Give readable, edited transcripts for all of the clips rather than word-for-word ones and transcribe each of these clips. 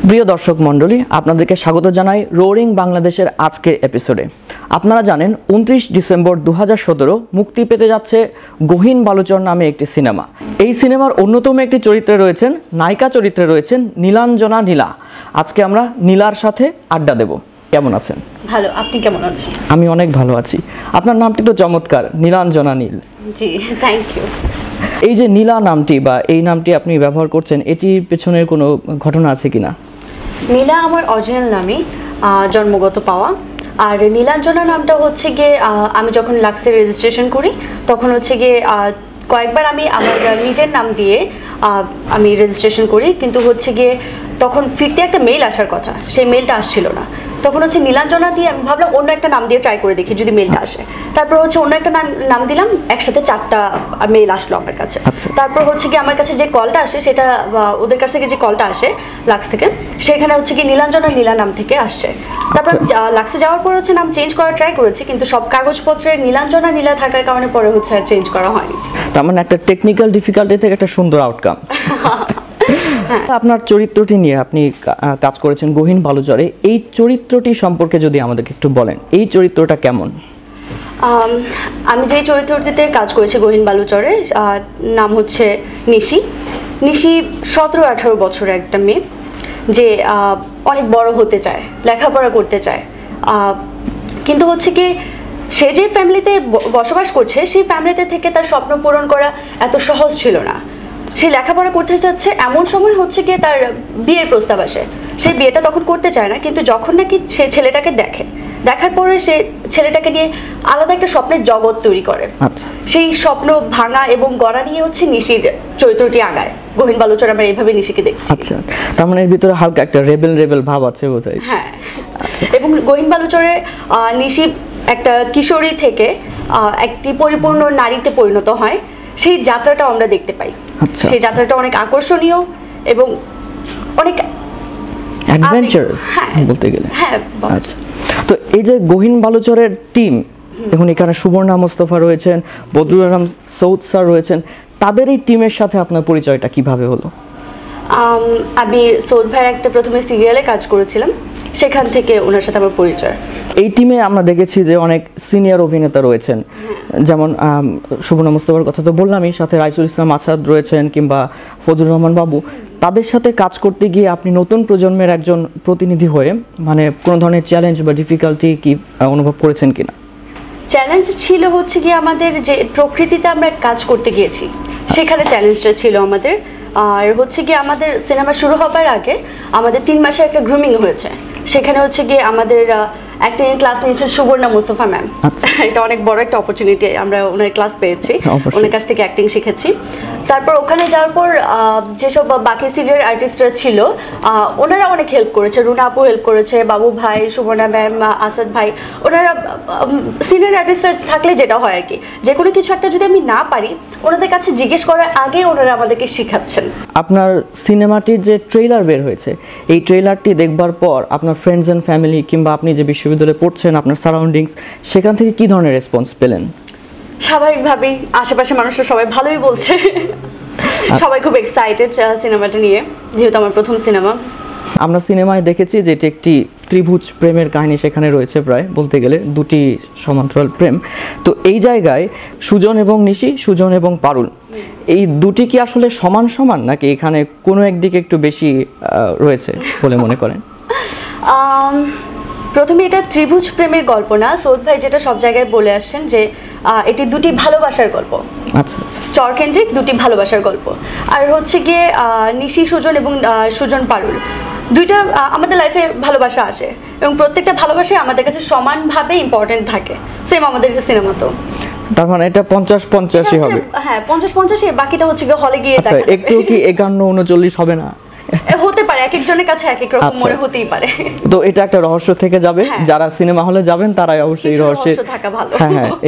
প্রিয় দর্শক মণ্ডলী, আপনাদেরকে স্বাগত জানাই রোরিং বাংলাদেশের আজকের এপিসোডে। আপনারা জানেন 29 ডিসেম্বর 2017 মুক্তি পেতে যাচ্ছে গহীন বালুচর নামে একটি সিনেমা। এই সিনেমার অন্যতম একটি চরিত্রে রয়েছেন, নায়িকা চরিত্রে রয়েছেন নীলাঞ্জনা নীলা। আজকে আমরা নীলার সাথে আড্ডা দেব। কেমন আছেন? ভালো, আপনি কেমন আছেন? আমি অনেক ভালো আছি। আপনার নামটি তো চমৎকার, নীলাঞ্জনা নীল। জি, থ্যাংক ইউ। এই যে নীলা নামটি বা এই নামটি আপনি ব্যবহার করছেন, এটির পেছনের কোনো ঘটনা আছে কিনা? নীলা আমার অরিজিনাল নামই, জন্মগত পাওয়া। আর নীলাঞ্জনা নামটা হচ্ছে গিয়ে আমি যখন লাক্সে রেজিস্ট্রেশন করি তখন হচ্ছে গিয়ে কয়েকবার আমি আমার নিজের নাম দিয়ে আমি রেজিস্ট্রেশন করি, কিন্তু হচ্ছে গিয়ে তখন ফিরতে একটা মেইল আসার কথা, সেই মেইলটা আসছিল না। তখন হচ্ছে নীলাঞ্জনা দিয়ে আমি ভাবলাম অন্য একটা নাম দিয়ে ট্রাই করে দেখি যদি মেইলটা আসে। তারপর হচ্ছে অন্য একটা নাম দিলাম, একসাথে 4টা মেইল আসলো আমার কাছে। তারপর হচ্ছে কি আমার কাছে যে কলটা আসে সেটা ওদের কাছ থেকে যে কলটা আসে লাক্স থেকে, সেখানে হচ্ছে কি নীলাঞ্জনা নীলা নাম থেকে আসছে। তারপর লাক্সে যাওয়ার পর হচ্ছে নাম চেঞ্জ করার ট্রাই করেছি, কিন্তু সব কাগজপত্রে নীলাঞ্জনা নীলা থাকার কারণে পরে হচ্ছে আর চেঞ্জ করা হয়নি। তার মানে একটা টেকনিক্যাল ডিফিকাল্টি থেকে একটা সুন্দর আউটকাম। আপনার চরিত্রটি নিয়ে আপনি কাজ করেছেন গহীন বালুচরে। এই চরিত্রটি সম্পর্কে যদি আমাদেরকে একটু বলেন, এই চরিত্রটা কেমন? আমি যেই চরিত্রটিতে কাজ করেছি গহীন বালুচরে, নাম হচ্ছে নিশি। নিশি 17-18 বছরের একটা মেয়ে, যে অনেক বড় হতে চায়, লেখাপড়া করতে চায়, কিন্তু হচ্ছে কি সে যে ফ্যামিলিতে বসবাস করছে সেই ফ্যামিলিতে থেকে তার স্বপ্ন পূরণ করা এত সহজ ছিল না। সে লেখাপড়া করতে চাচ্ছে, এমন সময় হচ্ছে গিয়ে তার বিয়ের প্রস্তাব আসে। সে বিয়েটা তখন করতে চায় না, কিন্তু যখন নাকি সে ছেলেটাকে দেখার পরে সে ছেলেটাকে নিয়ে আলাদা একটা স্বপ্নের জগৎ তৈরি করে। সেই স্বপ্ন ভাঙা এবং গড়া নিয়ে হচ্ছে নিশির চরিত্রটি আগায়। গহীন বালুচর আমরা এইভাবে নিশিকে দেখছি। আচ্ছা, তার মানে এর ভিতরে হালকা একটা রেবেল ভাব আছে বোধহয়। হ্যাঁ, এবং গহীন বালুচরে নিশি একটা কিশোরী থেকে একটি পরিপূর্ণ নারীতে পরিণত হয়, সেই যাত্রাটা আমরা দেখতে পাই। সেই যাত্রাটা অনেক আকর্ষণীয় এবং অনেক অ্যাডভেঞ্চারাস বলতে গেলে। হ্যাঁ, আচ্ছা। তো এই যে গহীন বালুচরের টিম, এখন এখানে সুবর্ণা মোস্তফা রয়েছেন, বদরুল আলম সৌদ স্যার রয়েছেন, তাদের এই টিমের সাথে আপনার পরিচয়টা কিভাবে হলো? আমি সৌদ ভাইয়ের একটা প্রথমে সিরিয়ালে কাজ করেছিলাম, সেখান থেকে ওনার সাথে আমার পরিচয়। এই টিমে আমরা দেখেছি যে অনেক সিনিয়র অভিনেতা রয়েছেন, যেমন সুবর্ণা মোস্তফার কথা তো বললামই, সাথে রাইসুল ইসলাম আসাদ রয়েছেন কিংবা ফজলুর রহমান বাবু। তাদের সাথে কাজ করতে গিয়ে আপনি নতুন প্রজন্মের একজন প্রতিনিধি হয়ে মানে কোনো ধরনের চ্যালেঞ্জ বা ডিফিকাল্টি কি অনুভব করেছেন কিনা? চ্যালেঞ্জ ছিল হচ্ছে গিয়ে আমাদের যে প্রকৃতিতে আমরা কাজ করতে গিয়েছি সেখানে চ্যালেঞ্জটা ছিল আমাদের। আর হচ্ছে গিয়ে আমাদের সিনেমা শুরু হবার আগে আমাদের 3 মাসে একটা গ্রুমিং হয়েছে, সেখানে হচ্ছে গিয়ে আমাদের অ্যাক্টিং ক্লাস নিয়েছেন সুবর্ণা মোস্তফা ম্যাম। এটা অনেক বড় একটা অপরচুনিটি, আমরা ওনার ক্লাস পেয়েছি, ওনার কাছ থেকে অ্যাক্টিং শিখেছি। তারপর ওখানে যাওয়ার পর যেসব বাকি সিনিয়র আর্টিস্টরা ছিল ওনারা অনেক হেল্প করেছে, রুনা আপু হেল্প করেছে, বাবু ভাই, সুবর্ণা ম্যাম, আসাদ ভাই। ওনারা সিনিয়র আর্টিস্টরা থাকলে যেটা হয় আর কি, যে কোনো কিছু একটা যদি আমি না পারি ওনাদের কাছে জিজ্ঞেস করার আগে ওনারা আমাদেরকে শেখাচ্ছেন। আপনার সিনেমাটির যে ট্রেলার বের হয়েছে, এই ট্রেলারটি দেখবার পর আপনার ফ্রেন্ডস অ্যান্ড ফ্যামিলি কিংবা আপনি যে বিশ্ববিদ্যালয়ে পড়ছেন আপনার সারাউন্ডিংস, সেখান থেকে কি ধরনের রেসপন্স পেলেন? স্বাভাবিকভাবেই আশেপাশে মানুষরা সবাই ভালোই বলছে, সবাই খুব এক্সাইটেড সিনেমাটা নিয়ে, যেহেতু আমার প্রথম সিনেমা। আমরা সিনেমায় দেখেছি যে এটি একটি ত্রিভুজ প্রেমের কাহিনী সেখানে রয়েছে, প্রায় বলতে গেলে দুটি সমান্তরাল প্রেম। তো এই জায়গায় সুজন এবং নিশি, সুজন এবং পারুল, এই দুটি কি আসলে সমান সমান নাকি এখানে কোনো একদিকে একটু বেশি রয়েছে বলে মনে করেন? প্রথমে এটা ত্রিভুজ প্রেমের গল্প না, সৌদ ভাই যেটা সব জায়গায় বলে আসছেন যে এটি দুটি ভালোবাসার গল্প। আচ্ছা, চরকেন্দ্রিক দুটি ভালোবাসার গল্প। আর হচ্ছে গিয়ে নিশি সুজন এবং সুজন পারুল দুইটা আমাদের লাইফে ভালোবাসা আসে এবং প্রত্যেকটা ভালোবাসাই আমাদের কাছে সমানভাবে ইম্পর্টেন্ট থাকে, সেম আমাদের সিনেমা। তো তার মানে এটা 50-50 হবে? হ্যাঁ, 50-50, বাকিটা হচ্ছে গিয়ে হলে গিয়ে দেখা। একটু কি 51-39 হবে না? হতে পারে, এক একজনের কাছে এক এক রকম মনে হতেই পারে। তো এটা একটা রহস্য থেকে যাবে, যারা সিনেমা হলে যাবেন তারাই অবশ্যই এই রহস্যে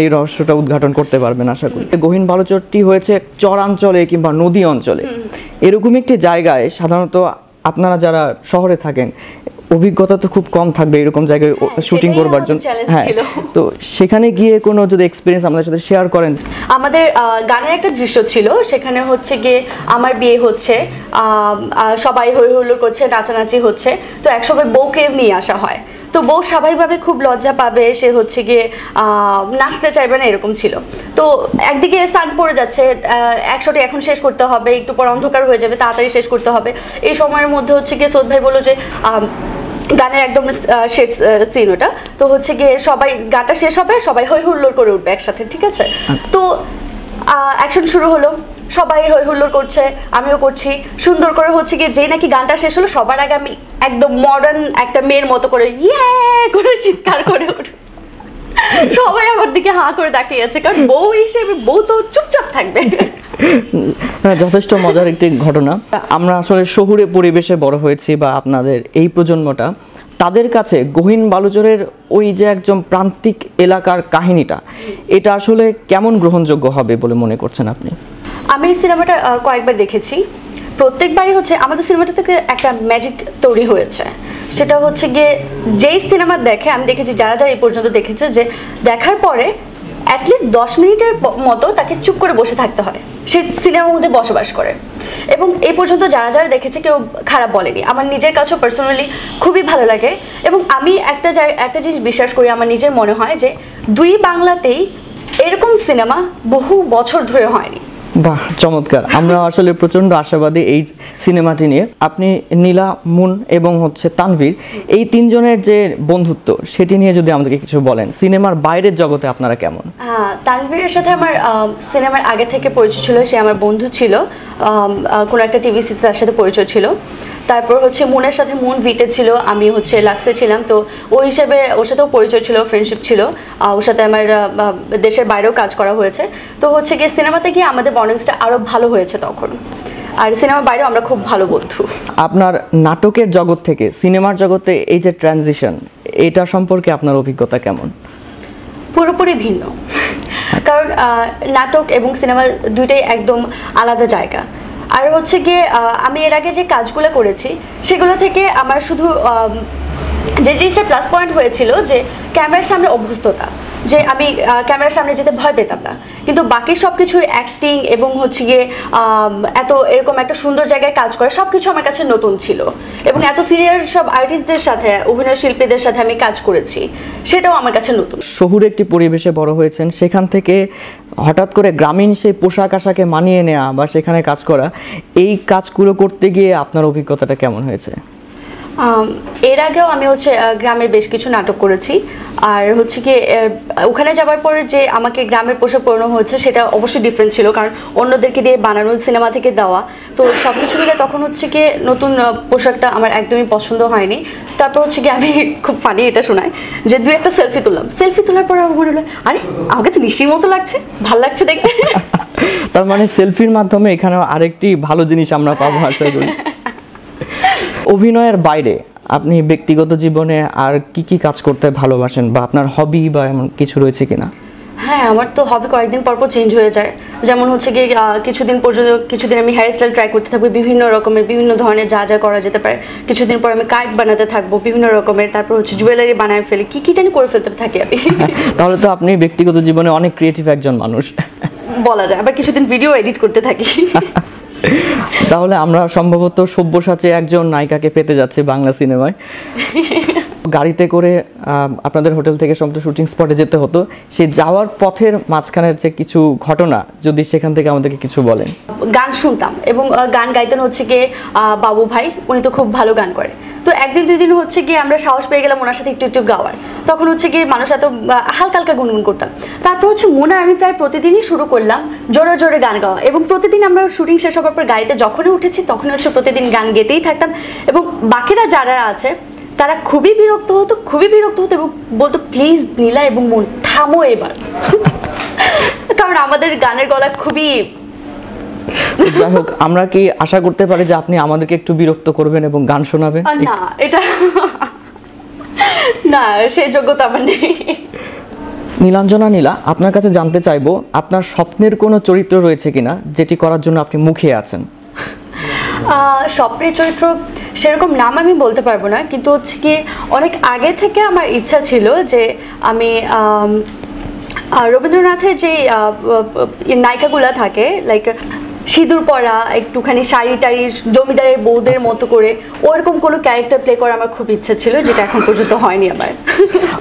এই রহস্যটা উদ্ঘাটন করতে পারবেন আশা করি। গহীন বালুচরটি হয়েছে চরাঞ্চলে কিংবা নদী অঞ্চলে, এরকম একটি জায়গায় সাধারণত আপনারা যারা শহরে থাকেন অভিজ্ঞতা তো খুব কম থাকবে এরকম জায়গায় শুটিং করবার জন্য। হ্যাঁ, তো সেখানে গিয়ে কোনো যদি এক্সপিরিয়েন্স আমাদের সাথে শেয়ার করেন। আমাদের গানের একটা দৃশ্য ছিল, সেখানে হচ্ছে গিয়ে আমার বিয়ে হচ্ছে, সবাই হই হুল্লোড় করছে, নাচানাচি হচ্ছে, তো একসময় বউকে নিয়ে আসা হয়। তো বউ স্বাভাবিকভাবে খুব লজ্জা পাবে, সে হচ্ছে গিয়ে নাচতে চাইবে না, এরকম ছিল। তো একদিকে সান পড়ে যাচ্ছে, একশোটি এখন শেষ করতে হবে, একটু পর অন্ধকার হয়ে যাবে, তাড়াতাড়ি শেষ করতে হবে। এই সময়ের মধ্যে হচ্ছে গিয়ে সৌদ ভাই বললো যে গানের একদম শেষ সিন ওটা, তো হচ্ছে গিয়ে সবাই গানটা শেষ হবে, সবাই হই হুল্লোড় করে উঠবে একসাথে, ঠিক আছে? তো অ্যাকশন শুরু হলো, সবাই হই হুল্লোড় করছে, আমিও করছি, সুন্দর করে হচ্ছে গিয়ে যেই নাকি গানটা শেষ হলো, সবার আগে আমি একদম মডার্ন একটা মেয়ের মতো করে ইয়ে করে চিৎকার করে উঠি। সবাই আমার দিকে হাঁ করে তাকিয়ে আছে, কারণ বউ হিসেবে বউ তো চুপচাপ থাকবে। যথেষ্ট মজার একটি ঘটনা। আমরা আসলে শহুরে পরিবেশে বড় হয়েছি, বা আপনাদের এই প্রজন্মটা, তাদের কাছে গহীন বালুচরের ওই যে একজন প্রান্তিক এলাকার কাহিনীটা, এটা আসলে কেমন গ্রহণযোগ্য হবে বলে মনে করছেন আপনি? আমি এই সিনেমাটা কয়েকবার দেখেছি, প্রত্যেকবারই হচ্ছে আমাদের সিনেমাটা থেকে একটা ম্যাজিক তৈরি হয়েছে। সেটা হচ্ছে গিয়ে যেই সিনেমা দেখে, আমি দেখেছি যারা যারা এই পর্যন্ত দেখেছে, যে দেখার পরে অ্যাটলিস্ট 10 মিনিটের মতো তাকে চুপ করে বসে থাকতে হয়, সে সিনেমার মধ্যে বসবাস করে। এবং এই পর্যন্ত যারা যারা দেখেছে কেউ খারাপ বলেনি। আমার নিজের কাছেও পার্সোনালি খুবই ভালো লাগে, এবং আমি একটা জিনিস বিশ্বাস করি, আমার নিজের মনে হয় যে দুই বাংলাতেই এরকম সিনেমা বহু বছর ধরে হয়নি। বাহ, চমৎকার। আমরা আসলে প্রচন্ড আশাবাদী এই সিনেমাটি নিয়ে। আপনি নীলা, মুন এবং হচ্ছে তানভীর, এই তিনজনের যে বন্ধুত্ব, সেটি নিয়ে যদি আমাদেরকে কিছু বলেন। সিনেমার বাইরের জগতে আপনারা কেমন? তানভীরের সাথে আমার সিনেমার আগে থেকে পরিচয় ছিল, সে আমার বন্ধু ছিল, কোনো একটা টিভিসিতে তার সাথে পরিচয় ছিল। তারপর হচ্ছে মুনের সাথে মুন ভিটে ছিল, আমি হচ্ছে লাক্সে ছিলাম, তো ওই হিসেবে ওর সাথেও পরিচয় ছিল, ফ্রেন্ডশিপ ছিল। ওর সাথে আমার দেশের বাইরেও কাজ করা হয়েছে। তো হচ্ছে গিয়ে সিনেমাতে গিয়ে আমাদের বন্ডিংসটা আরও ভালো হয়েছে তখন, আর সিনেমার বাইরেও আমরা খুব ভালো বন্ধু। আপনার নাটকের জগৎ থেকে সিনেমার জগতে এই যে ট্রানজিশন, এটা সম্পর্কে আপনার অভিজ্ঞতা কেমন? পুরোপুরি ভিন্ন, কারণ নাটক এবং সিনেমা দুইটাই একদম আলাদা জায়গা। আর হচ্ছে গিয়ে আমি এর আগে যে কাজগুলো করেছি সেগুলো থেকে আমার শুধু যে জিনিসটা প্লাস পয়েন্ট হয়েছিল, যে ক্যামেরার সামনে অভ্যস্ততা, যে আমি ক্যামেরার সামনে যেতে ভয় পেতাম না। কিন্তু বাকি সব কিছু অ্যাক্টিং এবং হচ্ছে গিয়ে এত এরকম একটা সুন্দর জায়গায় কাজ করে সব কিছু আমার কাছে নতুন ছিল, এবং এত সিনিয়র সব আর্টিস্টদের সাথে, অভিনয় শিল্পীদের সাথে আমি কাজ করেছি, সেটাও আমার কাছে নতুন। শহুরে একটি পরিবেশে বড় হয়েছেন, সেখান থেকে হঠাৎ করে গ্রামীণ সেই পোশাক আশাকে মানিয়ে নেওয়া বা সেখানে কাজ করা, এই কাজগুলো করতে গিয়ে আপনার অভিজ্ঞতাটা কেমন হয়েছে? এর আগেও আমি হচ্ছে গ্রামের বেশ কিছু নাটক করেছি, আর হচ্ছে কি ওখানে যাওয়ার পরে যে আমাকে গ্রামের পোশাক পরানো হয়েছে সেটা অবশ্যই ডিফারেন্ট ছিল, কারণ অন্যদেরকে দিয়ে বানানো সিনেমা থেকে দেওয়া, তো সব কিছু মিলে তখন হচ্ছে কি নতুন পোশাকটা আমার একদমই পছন্দ হয়নি। তারপর হচ্ছে কি আমি খুব ফানি এটা শোনায় যে দুই একটা সেলফি তুললাম, সেলফি তোলার পরে আমার মনে হলো আরে আমাকে তো নিশির মতো লাগছে, ভাল লাগছে দেখতে। তার মানে সেলফির মাধ্যমে এখানে আরেকটি ভালো জিনিস আমরা পাবো আশা করি। অভিনয়ের বাইরে আপনি ব্যক্তিগত জীবনে আর কি কি কাজ করতে ভালোবাসেন, বা আপনার হবি বা এমন কিছু রয়েছে কিনা? হ্যাঁ, আমার তো হবি কয়েকদিন পর চেঞ্জ হয়ে যায়। যেমন হচ্ছে গিয়ে কিছুদিন আমি হেয়ার স্টাইল ট্রাই করতে থাকবো, বিভিন্ন রকমের বিভিন্ন ধরনের যা যা করা যেতে পারে। কিছুদিন পর আমি কার্ড বানাতে থাকবো বিভিন্ন রকমের, তারপর হচ্ছে জুয়েলারি বানায় ফেলি, কি জানি করে ফেলতে থাকি আমি। তাহলে তো আপনি ব্যক্তিগত জীবনে অনেক ক্রিয়েটিভ একজন মানুষ বলা যায়। আবার কিছুদিন ভিডিও এডিট করতে থাকি। তাহলে আমরা সম্ভবত সব্যসাচী একজন নায়িকাকে পেতে যাচ্ছি বাংলা সিনেমায়। গাড়িতে করে আপনাদের হোটেল থেকে সমস্ত শুটিং স্পটে যেতে হতো, সেই যাওয়ার পথের মাঝখানের যে কিছু ঘটনা, যদি সেখান থেকে আমাদেরকে কিছু বলেন। গান শুনতাম এবং গান গাইতেন হচ্ছে গিয়ে বাবু ভাই, উনি তো খুব ভালো গান করে। তো একদিন দুই দিন হচ্ছে গিয়ে আমরা সাহস পেয়ে গেলাম ওনার সাথে একটু একটু গাওয়ার, তখন হচ্ছে গিয়ে মানুষ এত হালকা হালকা গুনগুন করতাম। তারপর হচ্ছে মনে আমি প্রায় প্রতিদিনই শুরু করলাম জোরে জোরে গান গাওয়া, এবং প্রতিদিন আমরা শুটিং শেষ হওয়ার পর গাড়িতে যখনই উঠেছি তখনই হচ্ছে প্রতিদিন গান গেতেই থাকতাম। এবং বাকিরা যারা আছে তারা খুবই বিরক্ত হতো এবং বলতো প্লিজ নীলা এবং মন থামো এবার। কারণ আমাদের গানের গলা খুবই। যাই হোক, আমরা কি আশা করতে পারি যে আপনি আমাদেরকে একটু বিরক্ত করবেন এবং গান শোনাবেন? না, এটা না, সেই যোগ্যতা আমার নেই। নীলাঞ্জনা নীলা, আপনার কাছে জানতে চাইবো আপনার স্বপ্নের কোনো চরিত্র রয়েছে কিনা যেটি করার জন্য আপনি মুখিয়ে আছেন? স্বপ্নের চরিত্র সেরকম নাম আমি বলতে পারবো না, কিন্তু হচ্ছে কি অনেক আগে থেকে আমার ইচ্ছা ছিল যে আমি রবীন্দ্রনাথের যে নায়িকাগুলা থাকে, লাইক সিঁদুর পরা, একটুখানি শাড়ি টাড়ি, জমিদারের বউদের মতো করে ওরকম কোনো ক্যারেক্টার প্লে করার আমার খুব ইচ্ছা ছিল, যেটা এখন পর্যন্ত হয়নি আমার।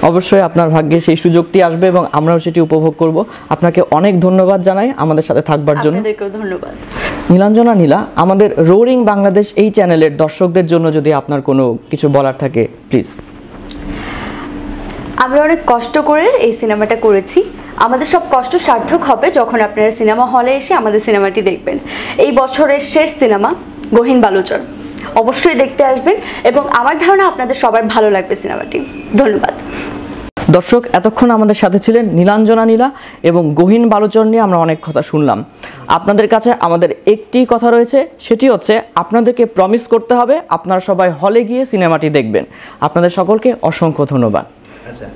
অবশ্যই আপনার ভাগ্যে সেই সুযোগটি আসবে এবং আমরাও সেটি উপভোগ করব। আপনাকে অনেক ধন্যবাদ জানাই আমাদের সাথে থাকবার জন্য। আপনাদেরকেও ধন্যবাদ। নীলাঞ্জনা নীলা, আমাদের রোরিং বাংলাদেশ এই চ্যানেলের দর্শকদের জন্য যদি আপনার কোনো কিছু বলার থাকে প্লিজ। আমরা অনেক কষ্ট করে এই সিনেমাটা করেছি, আমাদের সব কষ্ট সার্থক হবে যখন আপনারা সিনেমা হলে এসে আমাদের সিনেমাটি দেখবেন। এই বছরের শেষ সিনেমা গহীন বালুচর, অবশ্যই দেখতে আসবেন এবং আমার ধারণা আপনাদের সবার ভালো লাগবে সিনেমাটি। ধন্যবাদ। দর্শক, এতক্ষণ আমাদের সাথে ছিলেন নীলাঞ্জনা নীলা এবং গহীন বালুচর নিয়ে আমরা অনেক কথা শুনলাম। আপনাদের কাছে আমাদের একটি কথা রয়েছে, সেটি হচ্ছে আপনাদেরকে প্রমিস করতে হবে আপনারা সবাই হলে গিয়ে সিনেমাটি দেখবেন। আপনাদের সকলকে অসংখ্য ধন্যবাদ। আচ্ছা।